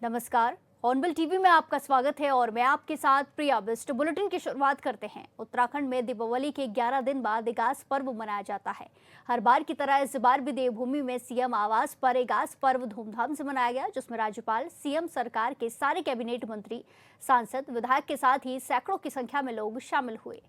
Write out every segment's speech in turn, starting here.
नमस्कार। Hornbill TV में आपका स्वागत है और मैं आपके साथ प्रिया बिस्ट। बुलेटिन की शुरुआत करते हैं। उत्तराखंड में दीपावली के 11 दिन बाद इगास पर्व मनाया जाता है। हर बार की तरह इस बार भी देवभूमि में सीएम आवास पर इगास पर्व धूमधाम से मनाया गया, जिसमें राज्यपाल, सीएम, सरकार के सारे कैबिनेट मंत्री, सांसद, विधायक के साथ ही सैकड़ों की संख्या में लोग शामिल हुए।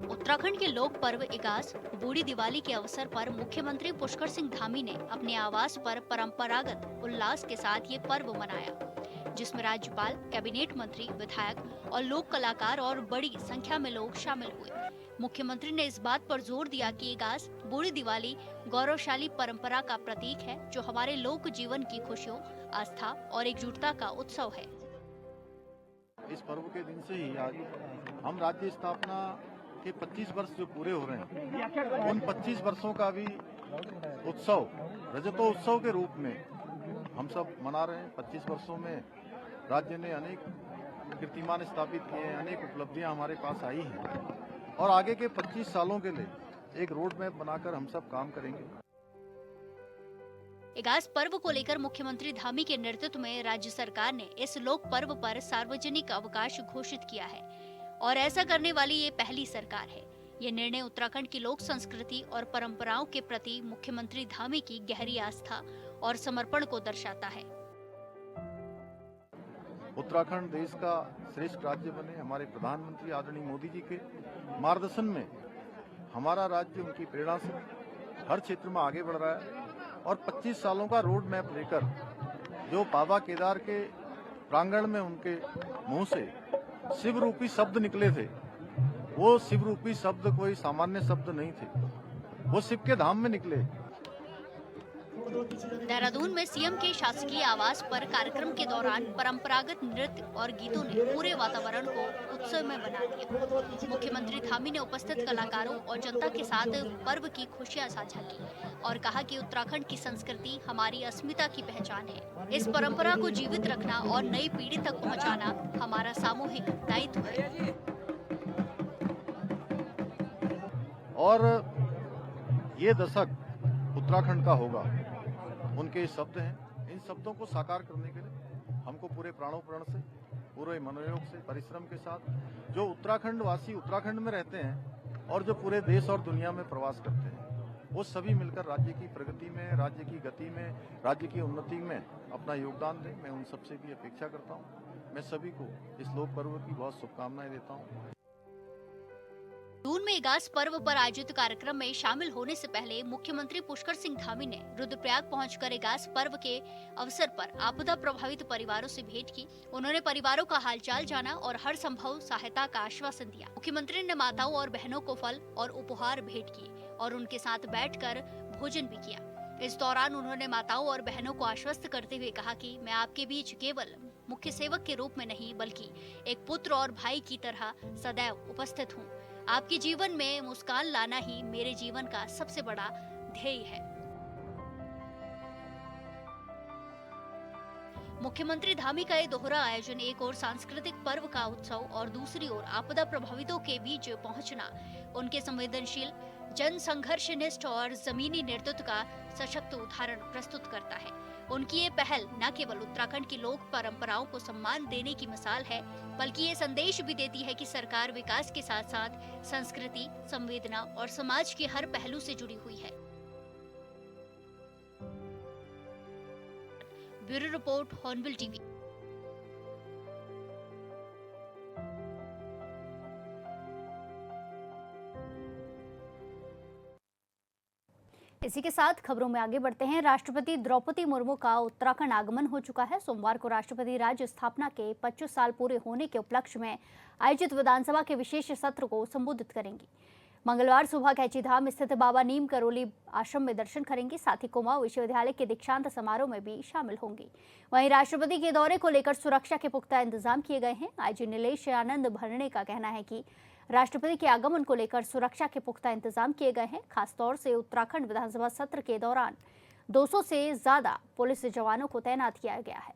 उत्तराखंड के लोक पर्व इगास बूढ़ी दिवाली के अवसर पर मुख्यमंत्री पुष्कर सिंह धामी ने अपने आवास पर परंपरागत उल्लास के साथ ये पर्व मनाया, जिसमें राज्यपाल, कैबिनेट मंत्री, विधायक और लोक कलाकार और बड़ी संख्या में लोग शामिल हुए। मुख्यमंत्री ने इस बात पर जोर दिया कि इगास बूढ़ी दिवाली गौरवशाली परंपरा का प्रतीक है, जो हमारे लोक जीवन की खुशियों, आस्था और एकजुटता का उत्सव है। इस पर्व के दिन से ही आज हम राज्य स्थापना के 25 वर्ष जो पूरे हो रहे हैं, उन 25 वर्षों का भी उत्सव, रजतोत्सव के रूप में हम सब मना रहे हैं। 25 वर्षों में राज्य ने अनेक कीर्तिमान स्थापित किए हैं, अनेक उपलब्धियां हमारे पास आई हैं और आगे के 25 सालों के लिए एक रोड मैप बनाकर हम सब काम करेंगे। इगास पर्व को लेकर मुख्यमंत्री धामी के नेतृत्व में राज्य सरकार ने इस लोक पर्व पर सार्वजनिक अवकाश घोषित किया है और ऐसा करने वाली ये पहली सरकार है। ये निर्णय उत्तराखंड की लोक संस्कृति और परंपराओं के प्रति मुख्यमंत्री धामी की गहरी आस्था और समर्पण को दर्शाता है। उत्तराखंड देश का श्रेष्ठ राज्य बने, हमारे प्रधानमंत्री आदरणीय मोदी जी के मार्गदर्शन में हमारा राज्य उनकी प्रेरणा से हर क्षेत्र में आगे बढ़ रहा है और 25 सालों का रोड मैप लेकर जो बाबा केदार के प्रांगण में उनके मुंह से शिव रूपी शब्द निकले थे, वो शिव रूपी शब्द कोई सामान्य शब्द नहीं थे, वो शिव के धाम में निकले। देहरादून में सीएम के शासकीय आवास पर कार्यक्रम के दौरान परंपरागत नृत्य और गीतों ने पूरे वातावरण को उत्सव में बना दिया। मुख्यमंत्री धामी ने उपस्थित कलाकारों और जनता के साथ पर्व की खुशियां साझा की और कहा कि उत्तराखंड की संस्कृति हमारी अस्मिता की पहचान है। इस परंपरा को जीवित रखना और नई पीढ़ी तक पहुंचाना हमारा सामूहिक दायित्व है। और ये दशक उत्तराखंड का होगा, उनके शब्द हैं। इन शब्दों को साकार करने के लिए हमको पूरे प्राणों प्रण से, पूरे मनोयोग से, परिश्रम के साथ जो उत्तराखंड वासी उत्तराखंड में रहते हैं और जो पूरे देश और दुनिया में प्रवास करते हैं, वो सभी मिलकर राज्य की प्रगति में, राज्य की गति में, राज्य की उन्नति में अपना योगदान दें। मैं उन सबसे भी अपेक्षा करता हूँ। मैं सभी को इस लोक पर्व की बहुत शुभकामनाएं देता हूँ। जून में इगास पर्व पर आयोजित कार्यक्रम में शामिल होने से पहले मुख्यमंत्री पुष्कर सिंह धामी ने रुद्रप्रयाग पहुंचकर इगास पर्व के अवसर पर आपदा प्रभावित परिवारों से भेंट की। उन्होंने परिवारों का हालचाल जाना और हर संभव सहायता का आश्वासन दिया। मुख्यमंत्री ने माताओं और बहनों को फल और उपहार भेंट किए और उनके साथ बैठकर भोजन भी किया। इस दौरान उन्होंने माताओं और बहनों को आश्वस्त करते हुए कहा कि मैं आपके बीच केवल मुख्य सेवक के रूप में नहीं, बल्कि एक पुत्र और भाई की तरह सदैव उपस्थित हूँ। आपके जीवन में मुस्कान लाना ही मेरे जीवन का सबसे बड़ा ध्येय है। मुख्यमंत्री धामी का ये दोहरा आयोजन, एक ओर सांस्कृतिक पर्व का उत्सव और दूसरी ओर आपदा प्रभावितों के बीच पहुंचना, उनके संवेदनशील, जन संघर्षनिष्ठ और जमीनी नेतृत्व का सशक्त उदाहरण प्रस्तुत करता है। उनकी ये पहल न केवल उत्तराखंड की लोक परंपराओं को सम्मान देने की मिसाल है, बल्कि ये संदेश भी देती है कि सरकार विकास के साथ साथ संस्कृति, संवेदना और समाज के हर पहलू से जुड़ी हुई है। Bureau report, hornbill TV. इसी के साथ खबरों में आगे बढ़ते हैं। राष्ट्रपति द्रौपदी मुर्मू का उत्तराखंड आगमन हो चुका है। सोमवार को राष्ट्रपति राज्य स्थापना के 25 साल पूरे होने के उपलक्ष्य में आयोजित विधानसभा के विशेष सत्र को संबोधित करेंगी। मंगलवार सुबह कैचीधाम स्थित बाबा नीम करोली आश्रम में दर्शन करेंगी। साथ ही कुमाऊं विश्वविद्यालय के दीक्षांत समारोह में भी शामिल होंगी। वहीं राष्ट्रपति के दौरे को लेकर सुरक्षा के पुख्ता इंतजाम किए गए हैं। आईजी नीलेश आनंद भरणे का कहना है कि राष्ट्रपति के आगमन को लेकर सुरक्षा के पुख्ता इंतजाम किए गए हैं। खासतौर से उत्तराखंड विधानसभा सत्र के दौरान 200 से ज्यादा पुलिस जवानों को तैनात किया गया है।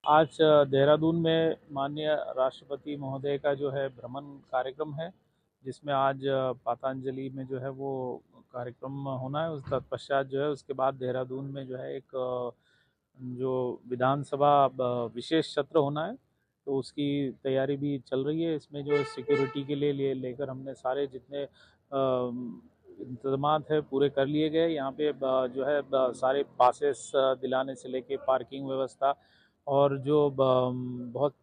आज देहरादून में माननीय राष्ट्रपति महोदय का जो है भ्रमण कार्यक्रम है, जिसमें आज पातंजलि में जो है वो कार्यक्रम होना है। उस तत्पश्चात जो है उसके बाद देहरादून में जो है एक जो विधानसभा विशेष सत्र होना है, तो उसकी तैयारी भी चल रही है। इसमें जो सिक्योरिटी के लिए लेकर हमने सारे जितने इंतजामात है पूरे कर लिए गए। यहाँ पे जो है सारे पासेस दिलाने से लेके पार्किंग व्यवस्था और जो बहुत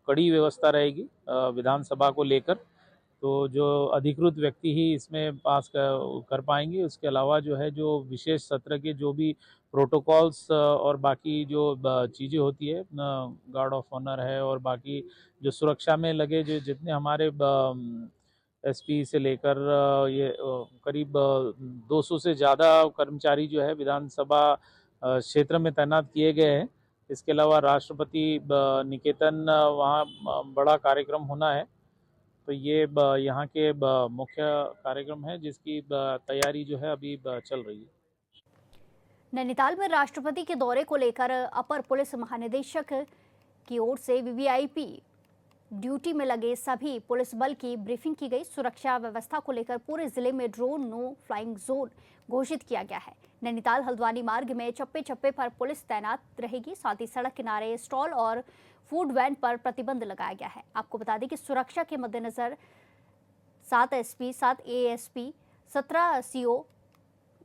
कड़ी व्यवस्था रहेगी विधानसभा को लेकर, तो जो अधिकृत व्यक्ति ही इसमें पास कर पाएंगे। उसके अलावा जो है जो विशेष सत्र के जो भी प्रोटोकॉल्स और बाकी जो चीज़ें होती है, गार्ड ऑफ ऑनर है और बाकी जो सुरक्षा में लगे जो जितने हमारे एसपी से लेकर ये करीब 200 से ज़्यादा कर्मचारी जो है विधानसभा क्षेत्र में तैनात किए गए हैं। इसके अलावा राष्ट्रपति निकेतन वहाँ बड़ा कार्यक्रम होना है, तो ये यहाँ के मुख्य कार्यक्रम है जिसकी तैयारी जो है अभी चल रही है। नैनीताल में राष्ट्रपति के दौरे को लेकर अपर पुलिस महानिदेशक की ओर से वीवीआईपी ड्यूटी में लगे सभी पुलिस बल की ब्रीफिंग की गई। सुरक्षा व्यवस्था को लेकर पूरे जिले में ड्रोन नो फ्लाइंग जोन घोषित किया गया है। नैनीताल हल्द्वानी मार्ग में चप्पे चप्पे पर पुलिस तैनात रहेगी। साथ ही सड़क किनारे स्टॉल और फूड वैन पर प्रतिबंध लगाया गया है। आपको बता दें कि सुरक्षा के मद्देनजर 7 SP, 7 ASP, 17 CO,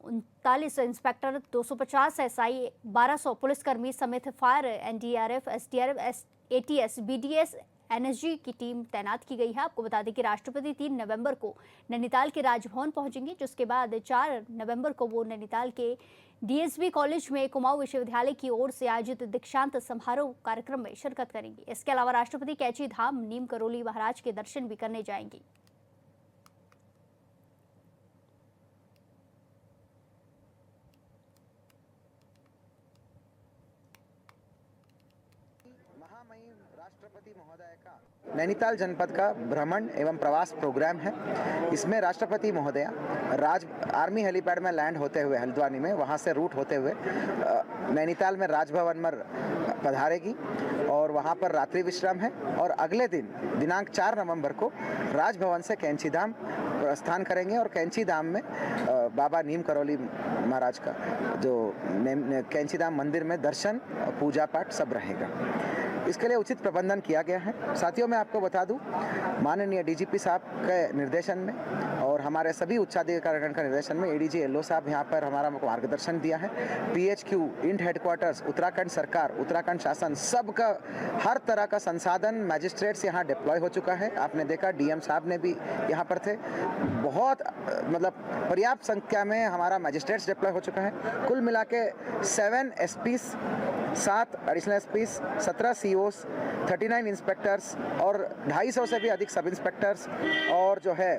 39 inspector, 250 SI, 1200 पुलिसकर्मी समेत fire, NDRF, SDRF, ATS, BDS, NSG की टीम तैनात की गई है। आपको बता दें कि राष्ट्रपति 3 नवंबर को नैनीताल के राजभवन पहुंचेंगे, जिसके बाद 4 नवंबर को वो नैनीताल के डीएसबी कॉलेज में कुमाऊं विश्वविद्यालय की ओर से आयोजित दीक्षांत समारोह कार्यक्रम में शिरकत करेंगे। इसके अलावा राष्ट्रपति कैंची धाम नीम करोली महाराज के दर्शन भी करने जाएंगी। राष्ट्रपति महोदय का नैनीताल जनपद का भ्रमण एवं प्रवास प्रोग्राम है। इसमें राष्ट्रपति महोदय आर्मी हेलीपैड में लैंड होते हुए हल्द्वानी में वहां से रूट होते हुए नैनीताल में राजभवन में पधारेगी और वहां पर रात्रि विश्राम है और अगले दिन दिनांक 4 नवंबर को राजभवन से कैंची धाम प्रस्थान करेंगे और कैंची धाम में बाबा नीम करोली महाराज का जो कैंची धाम मंदिर में दर्शन पूजा पाठ सब रहेगा। इसके लिए उचित प्रबंधन किया गया है। साथियों, मैं आपको बता दूं, माननीय डीजीपी साहब के निर्देशन में और हमारे सभी उच्चाधिकारियों के निर्देशन में एडीजी एलओ साहब यहाँ पर हमारा मार्गदर्शन दिया है। पीएचक्यू इंट हेडक्वार्टर्स, उत्तराखंड सरकार, उत्तराखंड शासन, सबका हर तरह का संसाधन मैजिस्ट्रेट्स यहाँ डिप्लॉय हो चुका है। आपने देखा डीएम साहब ने भी यहाँ पर थे। बहुत मतलब पर्याप्त संख्या में हमारा मैजिस्ट्रेट्स डिप्लॉय हो चुका है। कुल मिला के 7 एसपीस, 7 एडिशनल एसपीस, 17 सीओस, 39 इंस्पेक्टर्स और 250 से भी अधिक सब इंस्पेक्टर्स और जो है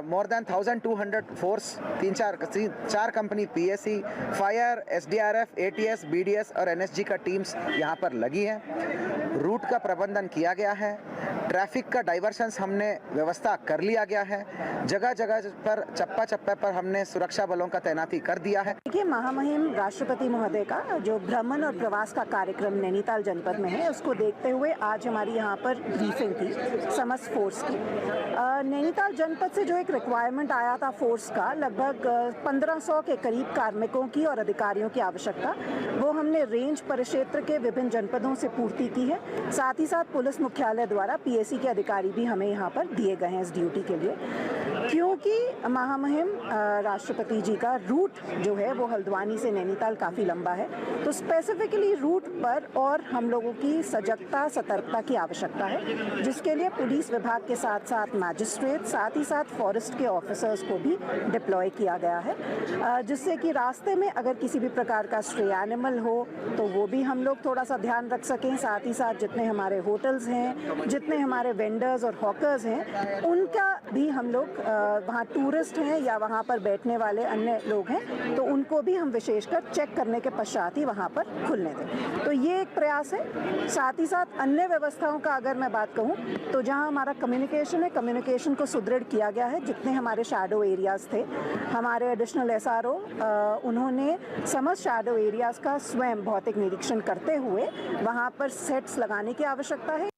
more than 1200 force, 4 company PSC, fire, SDRF, ATS, BDS और एनएसजी का टीम्स यहाँ पर लगी है। रूट का प्रबंधन किया गया है। ट्रैफिक का डाइवर्शंस हमने व्यवस्था कर लिया गया है। जगह जगह पर चप्पा चप्पे पर हमने सुरक्षा बलों का तैनाती कर दिया है। देखिए, महामहिम राष्ट्रपति महोदय का जो भ्रमण और प्रवास का कार्यक्रम नैनीताल जनपद में है, उसको देखते हुए आज हमारी यहाँ पर ब्रीफिंग थी समस्त फोर्स की। नैनीताल जनपद से जो एक रिक्वायरमेंट आया था फोर्स का, लगभग 1500 के करीब कार्मिकों की और अधिकारियों की आवश्यकता, वो हमने रेंज परिक्षेत्र के विभिन्न जनपदों से पूर्ति की है। साथ ही साथ पुलिस मुख्यालय द्वारा पीएसी के अधिकारी भी हमें यहाँ पर दिए गए हैं इस ड्यूटी के लिए, क्योंकि महामहिम राष्ट्रपति जी का रूट जो है वो हल्द्वानी से नैनीताल काफ़ी लंबा है, तो स्पेसिफिकली रूट पर और हम लोगों की सजगता सतर्कता की आवश्यकता है, जिसके लिए पुलिस विभाग के साथ साथ मैजिस्ट्रेट, साथ ही साथ फॉरेस्ट के ऑफिसर्स को भी डिप्लॉय किया गया है, जिससे कि रास्ते में अगर किसी भी प्रकार का स्ट्रे एनिमल हो तो वो भी हम लोग थोड़ा सा ध्यान रख सकें। साथ ही साथ जितने हमारे होटल्स हैं, जितने हमारे वेंडर्स और हॉकर्स हैं, उनका भी हम लोग वहाँ टूरिस्ट हैं या वहाँ पर बैठने वाले अन्य लोग हैं तो उनको भी हम विशेषकर चेक करने के पश्चात ही वहाँ पर खुलने दें। तो ये एक प्रयास है। साथ ही साथ अन्य व्यवस्थाओं का अगर मैं बात कहूँ तो जहाँ हमारा कम्युनिकेशन है, कम्युनिकेशन को सुदृढ़ किया गया है। जितने हमारे शैडो एरियाज़ थे, हमारे एडिशनल SRO उन्होंने समस्त शैडो एरियाज़ का स्वयं भौतिक निरीक्षण करते हुए वहाँ पर सेट्स लगाने की आवश्यकता है।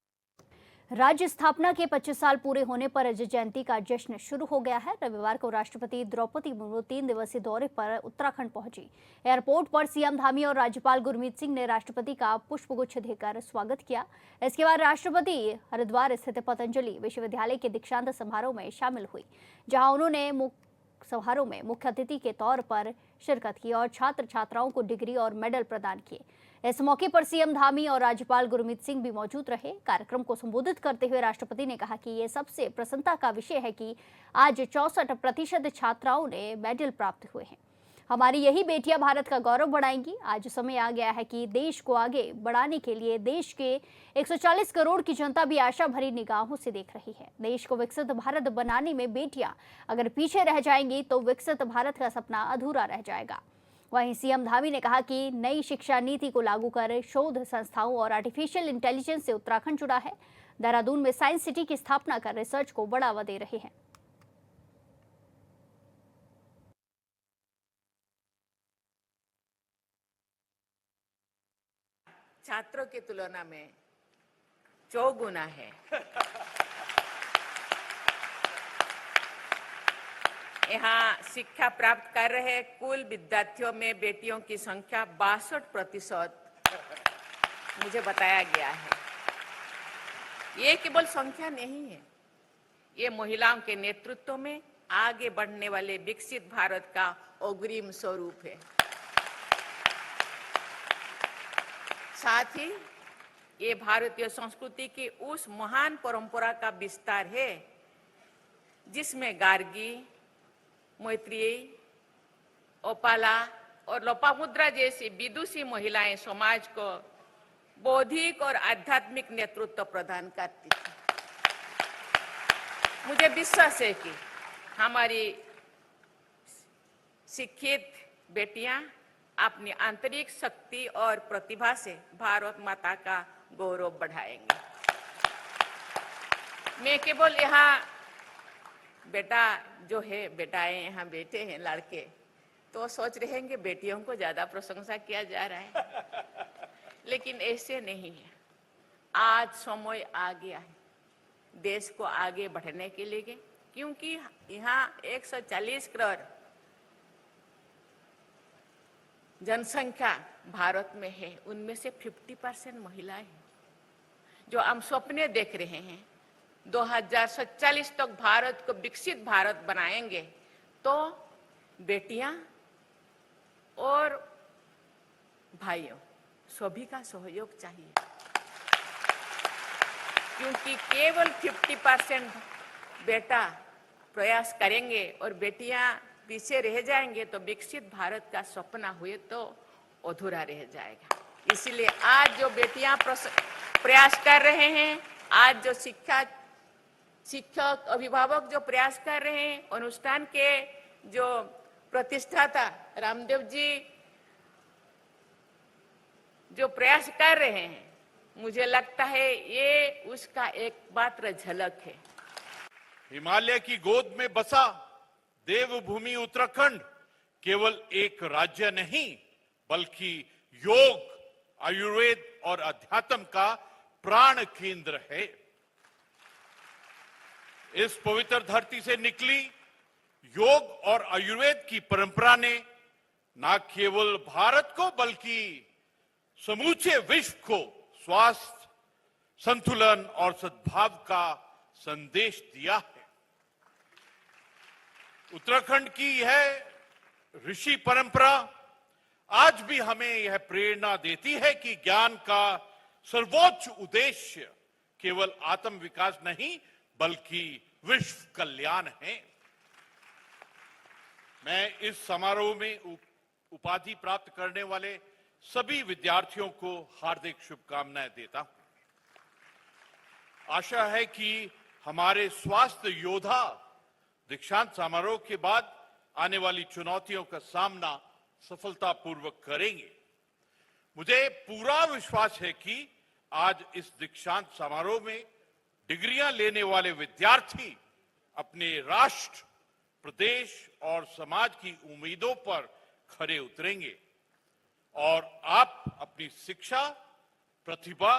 राज्य स्थापना के 25 साल पूरे होने पर रजत जयंती का जश्न शुरू हो गया है। रविवार को राष्ट्रपति द्रौपदी मुर्मू 3 दिवसीय दौरे पर उत्तराखंड पहुंची। एयरपोर्ट पर सीएम धामी और राज्यपाल गुरमीत सिंह ने राष्ट्रपति का पुष्पगुच्छ देकर स्वागत किया। इसके बाद राष्ट्रपति हरिद्वार स्थित पतंजलि विश्वविद्यालय के दीक्षांत समारोह में शामिल हुई, जहां उन्होंने समारोह में मुख्य अतिथि के तौर पर शिरकत की और छात्र छात्राओं को डिग्री और मेडल प्रदान किए। इस मौके पर सीएम धामी और राज्यपाल गुरमीत सिंह भी मौजूद रहे। कार्यक्रम को संबोधित करते हुए राष्ट्रपति ने कहा कि ये सबसे प्रसन्नता का विषय है कि आज 64% छात्राओं ने मेडल प्राप्त हुए हैं। हमारी यही बेटियां भारत का गौरव बढ़ाएंगी। आज समय आ गया है कि देश को आगे बढ़ाने के लिए देश के 140 करोड़ की जनता भी आशा भरी निगाहों से देख रही है। देश को विकसित भारत बनाने में बेटियां अगर पीछे रह जाएंगी तो विकसित भारत का सपना अधूरा रह जाएगा। वहीं सीएम धामी ने कहा कि नई शिक्षा नीति को लागू कर शोध संस्थाओं और आर्टिफिशियल इंटेलिजेंस से उत्तराखंड जुड़ा है। देहरादून में साइंस सिटी की स्थापना कर रिसर्च को बढ़ावा दे रहे हैं। छात्रों की तुलना में चौगुना है। यहाँ शिक्षा प्राप्त कर रहे कुल विद्यार्थियों में बेटियों की संख्या 62% मुझे बताया गया है। ये केवल संख्या नहीं है, ये महिलाओं के नेतृत्व में आगे बढ़ने वाले विकसित भारत का अग्रिम स्वरूप है। साथ ही ये भारतीय संस्कृति की उस महान परंपरा का विस्तार है जिसमें गार्गी, मैत्रेयी, ओपाला और लोपामुद्रा जैसी विदुषी महिलाएं समाज को बौद्धिक और आध्यात्मिक नेतृत्व प्रदान करती थी। मुझे विश्वास है कि हमारी शिक्षित बेटियां अपनी आंतरिक शक्ति और प्रतिभा से भारत माता का गौरव बढ़ाएंगे। मैं केवल यहाँ बेटा जो है, बेटाएं यहाँ बेटे हैं लड़के, तो सोच रहे हैं कि बेटियों को ज्यादा प्रशंसा किया जा रहा है, लेकिन ऐसे नहीं है। आज समय आ गया है देश को आगे बढ़ने के लिए, क्योंकि यहाँ 140 करोड़ जनसंख्या भारत में है। उनमें से 50% महिलाएं हैं। जो हम सपने देख रहे हैं 2047 तक भारत को विकसित भारत बनाएंगे, तो बेटियां और भाइयों सभी का सहयोग चाहिए, क्योंकि केवल 50% बेटा प्रयास करेंगे और बेटियां पीछे रह जाएंगे तो विकसित भारत का सपना हुए तो अधूरा रह जाएगा। इसलिए आज जो बेटियां प्रयास कर रहे हैं, आज जो शिक्षक अभिभावक जो प्रयास कर रहे हैं, अनुष्ठान के जो प्रतिष्ठाता रामदेव जी जो प्रयास कर रहे हैं, मुझे लगता है ये उसका एक मात्र झलक है। हिमालय की गोद में बसा देवभूमि उत्तराखंड केवल एक राज्य नहीं, बल्कि योग, आयुर्वेद और अध्यात्म का प्राण केंद्र है। इस पवित्र धरती से निकली योग और आयुर्वेद की परंपरा ने न केवल भारत को बल्कि समूचे विश्व को स्वास्थ्य, संतुलन और सद्भाव का संदेश दिया है। उत्तराखंड की यह ऋषि परंपरा आज भी हमें यह प्रेरणा देती है कि ज्ञान का सर्वोच्च उद्देश्य केवल आत्म विकास नहीं बल्कि विश्व कल्याण है। मैं इस समारोह में उपाधि प्राप्त करने वाले सभी विद्यार्थियों को हार्दिक शुभकामनाएं देता हूं। आशा है कि हमारे स्वास्थ्य योद्धा दीक्षांत समारोह के बाद आने वाली चुनौतियों का सामना सफलतापूर्वक करेंगे। मुझे पूरा विश्वास है कि आज इस दीक्षांत समारोह में डिग्रियां लेने वाले विद्यार्थी अपने राष्ट्र, प्रदेश और समाज की उम्मीदों पर खरे उतरेंगे और आप अपनी शिक्षा, प्रतिभा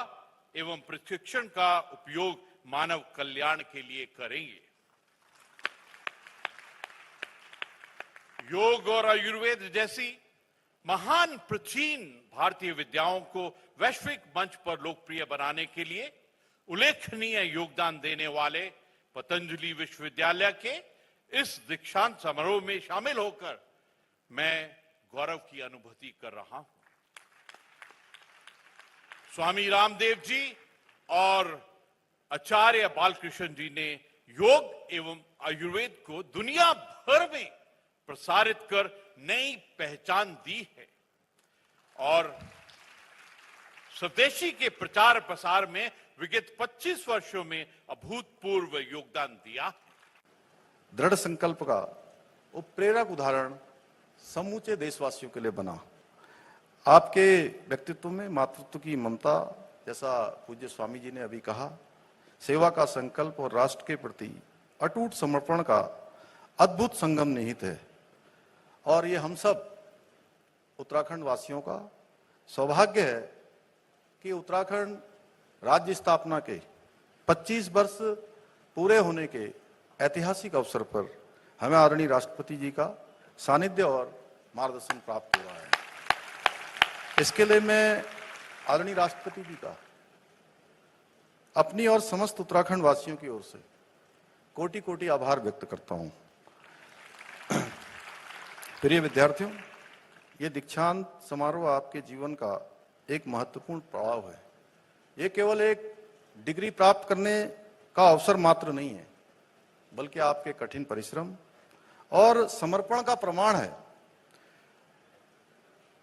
एवं प्रशिक्षण का उपयोग मानव कल्याण के लिए करेंगे। योग और आयुर्वेद जैसी महान प्राचीन भारतीय विद्याओं को वैश्विक मंच पर लोकप्रिय बनाने के लिए उल्लेखनीय योगदान देने वाले पतंजलि विश्वविद्यालय के इस दीक्षांत समारोह में शामिल होकर मैं गौरव की अनुभूति कर रहा हूं। स्वामी रामदेव जी और आचार्य बालकृष्ण जी ने योग एवं आयुर्वेद को दुनिया भर में प्रसारित कर नई पहचान दी है और स्वदेशी के प्रचार प्रसार में विगत 25 वर्षों में अभूतपूर्व योगदान दिया है। दृढ़ संकल्प का वो प्रेरक उदाहरण समूचे देशवासियों के लिए बना। आपके व्यक्तित्व में मातृत्व की ममता, जैसा पूज्य स्वामी जी ने अभी कहा, सेवा का संकल्प और राष्ट्र के प्रति अटूट समर्पण का अद्भुत संगम निहित है और ये हम सब उत्तराखंड वासियों का सौभाग्य है कि उत्तराखंड राज्य स्थापना के 25 वर्ष पूरे होने के ऐतिहासिक अवसर पर हमें आदरणीय राष्ट्रपति जी का सानिध्य और मार्गदर्शन प्राप्त हुआ है। इसके लिए मैं आदरणीय राष्ट्रपति जी का अपनी और समस्त उत्तराखंड वासियों की ओर से कोटि कोटि आभार व्यक्त करता हूं। प्रिय विद्यार्थियों, ये दीक्षांत समारोह आपके जीवन का एक महत्वपूर्ण पड़ाव है। ये केवल एक डिग्री प्राप्त करने का अवसर मात्र नहीं है, बल्कि आपके कठिन परिश्रम और समर्पण का प्रमाण है।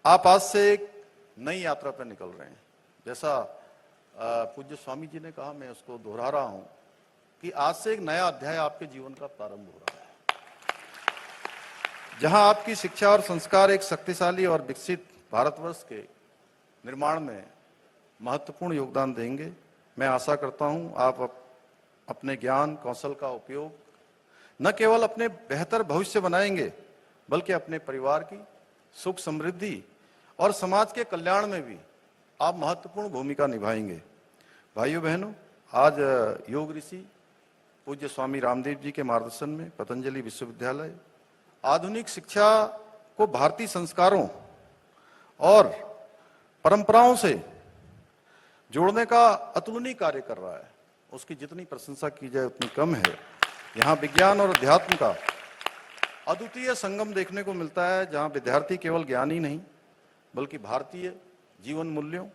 आप आज से एक नई यात्रा पर निकल रहे हैं। जैसा पूज्य स्वामी जी ने कहा, मैं उसको दोहरा रहा हूं कि आज से एक नया अध्याय आपके जीवन का प्रारंभ हो रहा है, जहां आपकी शिक्षा और संस्कार एक शक्तिशाली और विकसित भारतवर्ष के निर्माण में महत्वपूर्ण योगदान देंगे। मैं आशा करता हूं आप अपने ज्ञान कौशल का उपयोग न केवल अपने बेहतर भविष्य बनाएंगे, बल्कि अपने परिवार की सुख समृद्धि और समाज के कल्याण में भी आप महत्वपूर्ण भूमिका निभाएंगे। भाइयों बहनों, आज योग ऋषि पूज्य स्वामी रामदेव जी के मार्गदर्शन में पतंजलि विश्वविद्यालय आधुनिक शिक्षा को भारतीय संस्कारों और परंपराओं से जोड़ने का अतुलनीय कार्य कर रहा है। उसकी जितनी प्रशंसा की जाए उतनी कम है। यहाँ विज्ञान और अध्यात्म का अद्वितीय संगम देखने को मिलता है, जहाँ विद्यार्थी केवल ज्ञान ही नहीं बल्कि भारतीय जीवन मूल्यों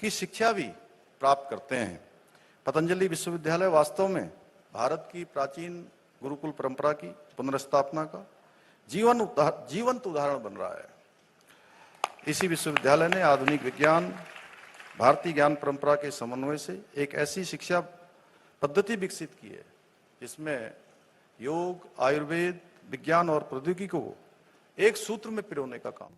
की शिक्षा भी प्राप्त करते हैं। पतंजलि विश्वविद्यालय वास्तव में भारत की प्राचीन गुरुकुल परंपरा की पुनर्स्थापना का जीवंत उदाहरण बन रहा है। इसी विश्वविद्यालय ने आधुनिक विज्ञान, भारतीय ज्ञान परंपरा के समन्वय से एक ऐसी शिक्षा पद्धति विकसित की है जिसमें योग, आयुर्वेद, विज्ञान और प्रौद्योगिकी को एक सूत्र में पिरोने का काम।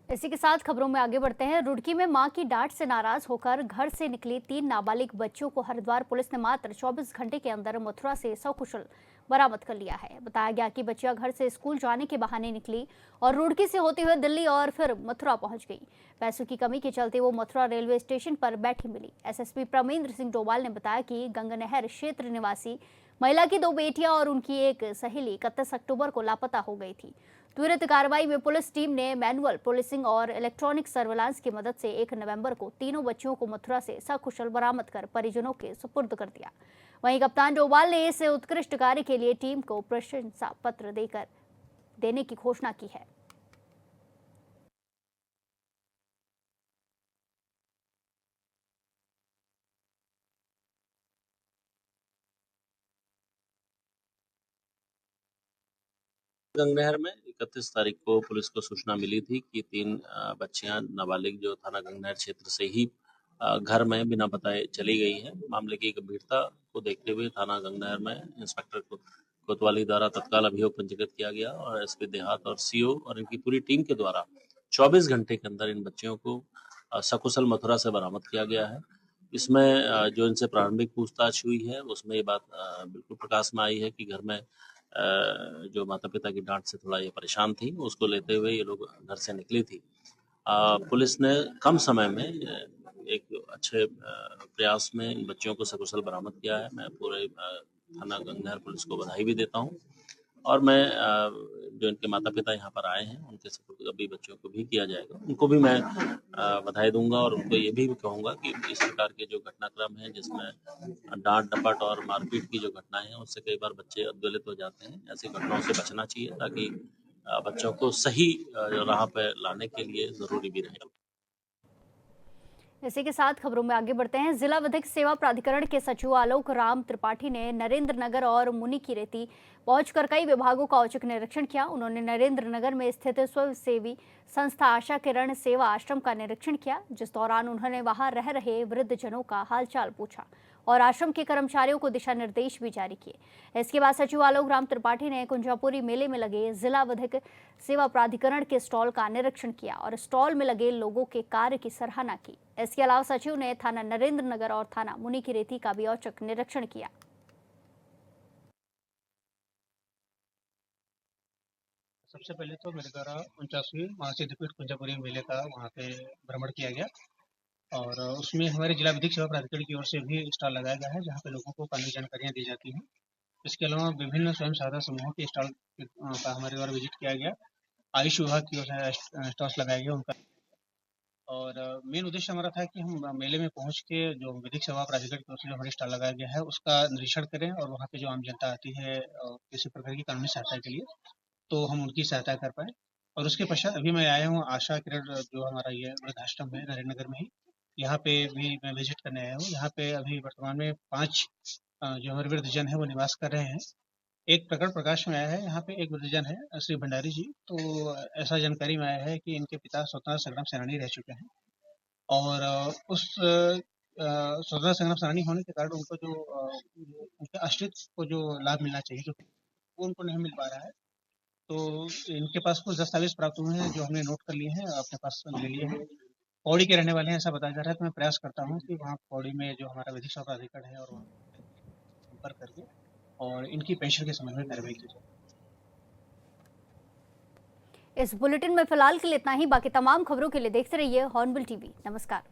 इसी के साथ खबरों में आगे बढ़ते हैं। रुड़की में मां की डांट से नाराज होकर घर से निकली 3 नाबालिग बच्चियों को हरिद्वार पुलिस ने मात्र 24 घंटे के अंदर मथुरा से सकुशल बरामद कर लिया है। बताया गया कि बच्चियां घर से स्कूल जाने के बहाने निकली और रुड़की से होते हुए दिल्ली और फिर मथुरा पहुंच गई। पैसों की कमी के चलते वो मथुरा रेलवे स्टेशन पर बैठी मिली। एसएसपी प्रमेंद्र सिंह डोभाल ने बताया कि गंगनहर क्षेत्र निवासी महिला की 2 बेटियां और उनकी एक सहेली 31 अक्टूबर को लापता हो गई थी। त्वरित कार्रवाई में पुलिस टीम ने मैनुअल पुलिसिंग और इलेक्ट्रॉनिक सर्विलांस की मदद से 1 नवंबर को तीनों बच्चियों को मथुरा से सकुशल बरामद कर परिजनों के सुपुर्द कर दिया। वहीं कप्तान डोभाल ने इस उत्कृष्ट कार्य के लिए टीम को प्रशंसा पत्र देने की घोषणा की है। गंगनहर में 31 तारीख को पुलिस को सूचना मिली थी कि 3 बच्चियां नाबालिग जो थाना गंगनहर क्षेत्र से ही घर में बिना बताए चली गई है। मामले की गंभीरता को देखते हुए थाना गंगनहर में इंस्पेक्टर कोतवाली द्वारा तत्काल अभियोग पंजीकृत किया गया और एसपी देहात और सीओ और इनकी पूरी टीम के द्वारा 24 घंटे के अंदर इन बच्चियों को सकुशल मथुरा से बरामद किया गया है। इसमें जो इनसे प्रारंभिक पूछताछ हुई है उसमें ये बात बिल्कुल प्रकाश में आई है कि घर में जो माता पिता की डांट से थोड़ा ये परेशान थी, उसको लेते हुए ये लोग घर से निकली थी। पुलिस ने कम समय में एक अच्छे प्रयास में इन बच्चियों को सकुशल बरामद किया है। मैं पूरे थाना गंगनहर पुलिस को बधाई भी देता हूँ और मैं जो इनके माता पिता यहाँ पर आए हैं उनके सपुर्द अभी बच्चों को भी किया जाएगा, उनको भी मैं बधाई दूंगा और उनको ये भी कहूँगा कि इस प्रकार के जो घटनाक्रम है जिसमें डांट डपट और मारपीट की जो घटनाएं हैं उससे कई बार बच्चे उद्वेलित हो जाते हैं। ऐसी घटनाओं से बचना चाहिए ताकि बच्चों को सही राह पे लाने के लिए जरूरी भी रहे। इसी के साथ खबरों में आगे बढ़ते हैं। जिला विधिक सेवा प्राधिकरण के सचिव आलोक राम त्रिपाठी ने नरेंद्र नगर और मुनिकीरेती पहुंचकर कई विभागों का औचक निरीक्षण किया। उन्होंने नरेंद्र नगर में स्थित स्वयंसेवी संस्था आशा किरण सेवा आश्रम का निरीक्षण किया, जिस दौरान उन्होंने वहां रह रहे वृद्धजनों का हालचाल पूछा और आश्रम के कर्मचारियों को दिशा निर्देश भी जारी किए। इसके बाद सचिव आलोक राम त्रिपाठी ने कुंजापुरी मेले में लगे जिला विधिक सेवा प्राधिकरण के स्टॉल का निरीक्षण किया और स्टॉल में लगे लोगों के कार्य की सराहना की। इसके अलावा सचिव ने थाना नरेंद्र नगर और थाना मुनिकीरेती का भी औचक निरीक्षण किया। सबसे पहले तो मेरे द्वारा 49वीं महासिद्धपीठ कुंजापुरी मेले का वहाँ पे भ्रमण किया गया और उसमें हमारे जिला विधिक सेवा प्राधिकरण की ओर से भी स्टॉल लगाया गया है जहाँ पे लोगों को कानूनी जानकारियाँ दी जाती हैं। इसके अलावा विभिन्न स्वयं सहायता समूहों के स्टॉल का हमारे द्वारा विजिट किया गया। आयुष विभाग की ओर से स्टॉल्स लगाया गया उनका और मेन उद्देश्य हमारा था कि हम मेले में पहुंच के जो विधिक सेवा प्राधिकरण की ओर से जो हमारे स्टॉल लगाया गया है उसका निरीक्षण करें और वहाँ पे जो आम जनता आती है किसी प्रकार की कानूनी सहायता के लिए तो हम उनकी सहायता कर पाए। और उसके पश्चात अभी मैं आया हूँ आशा किरण जो हमारा ये वृद्धाश्रम है नरेंद्र नगर में ही, यहाँ पे भी मैं विजिट करने आया हूँ। यहाँ पे अभी वर्तमान में 5 जो हमारे वृद्धजन है वो निवास कर रहे हैं। एक प्रकट प्रकाश में आया है, यहाँ पे एक वृद्धजन है श्री भंडारी जी, तो ऐसा जानकारी में आया है कि इनके पिता स्वतंत्रता संग्राम सेनानी रह चुके हैं और उस स्वतंत्रता संग्राम सेनानी होने के कारण उनको जो उनके आश्रित को जो लाभ मिलना चाहिए जो वो उनको नहीं मिल पा रहा है। तो इनके पास कुछ दस्तावेज प्राप्त हुए हैं जो हमने नोट कर लिए हैं, अपने पास ले लिए हैं। पौड़ी के रहने वाले हैं ऐसा बताया जा रहा है, तो मैं प्रयास करता हूँ कि वहाँ पौड़ी में जो हमारा विधिक सेवा प्राधिकरण है और वहाँ संपर्क करके और इनकी पेंशन के संबंध में कार्रवाई की जाए। इस बुलेटिन में फिलहाल के लिए इतना ही। बाकी तमाम खबरों के लिए देखते रहिए हॉर्नबिल टीवी। नमस्कार।